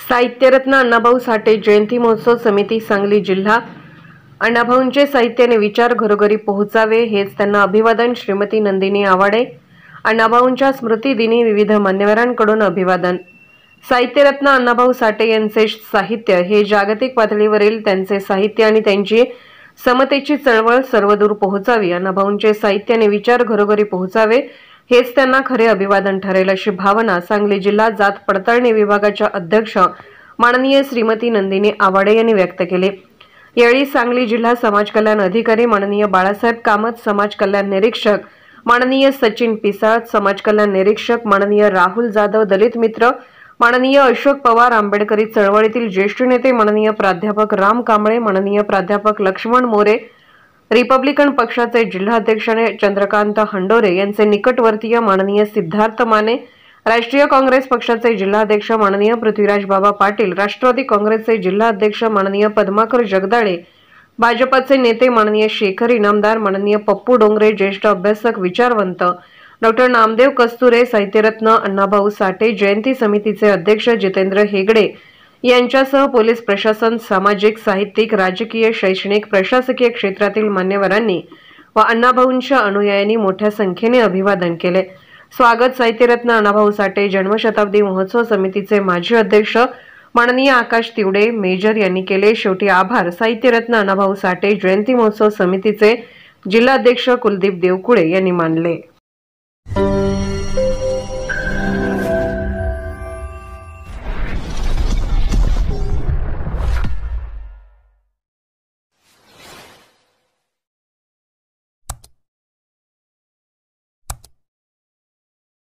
साहित्यरत्न अण्णाभाऊ साठे जयंती महोत्सव समिती सांगली जिल्हा। अण्णाभाऊंचे साहित्य आणि विचार घरोघरी पोहोचावे हेच त्यांना अभिवादन। श्रीमती नंदिनी आवाडे। अण्णाभाऊंच्या स्मृतिदिनी विविध मान्यवरांकडून अभिवादन। साहित्यरत्न अण्णाभाऊ साठे यांचे साहित्य हे जागतिक पातळीवरील त्यांचे साहित्य आणि त्यांची समतेची चळवळ सर्वदूर पोहोचावी। अण्णाभाऊंचे साहित्य आणि विचार घरोघरी पोहोचावे हेच त्यांना खरे अभिवादन ठरेल, अशी भावना सांगली जिल्हा जात पडताळणी विभागाच्या अध्यक्ष माननीय श्रीमती नंदिनी आवाडे यांनी व्यक्त केली। यावेळी सांगली जिल्हा समाज कल्याण अधिकारी माननीय बाळासाहेब कामत, समाज कल्याण निरीक्षक माननीय सचिन पिसाळ, समाज कल्याण निरीक्षक माननीय राहुल जाधव, दलित मित्र माननीय अशोक पवार, आंबेडकरी चळवळीतील ज्येष्ठ नेते माननीय प्राध्यापक राम कांबळे, माननीय प्राध्यापक लक्ष्मण मोरे, रिपब्लिकन पक्षाचे जिल्हाध्यक्ष चंद्रकांत हंडोरे यांचे निकटवर्तीय माननीय सिद्धार्थ माने, राष्ट्रीय काँग्रेस पक्षाचे जिल्हाध्यक्ष माननीय पृथ्वीराज बाबा पाटील, राष्ट्रवादी काँग्रेसचे जिल्हाध्यक्ष माननीय पद्माकर जगदाळे, भाजपचे नेते माननीय शेखर इनामदार, माननीय पप्पू डोंगरे, ज्येष्ठ अभ्यासक विचारवंत डॉक्टर नामदेव कस्तुरे, साहित्यरत्न अण्णाभाऊ साठे जयंती समितीचे अध्यक्ष जितेंद्र हेगडे यांच्यासह पोलीस प्रशासन, सामाजिक, साहित्यिक, राजकीय, शैक्षणिक, प्रशासकीय क्षेत्रातील मान्यवरांनी व अण्णाभाऊंच्या अनुयायांनी मोठ्या संख्येने अभिवादन केले। स्वागत साहित्यरत्न अण्णाभाऊ साठे जन्मशताब्दी महोत्सव समितीचे माजी अध्यक्ष माननीय आकाश तिवडे मेजर यांनी केले। शेवटी आभार साहित्यरत्न अण्णाभाऊ साठे जयंती महोत्सव समितीचे जिल्हाध्यक्ष कुलदीप देवकुळे यांनी मानले।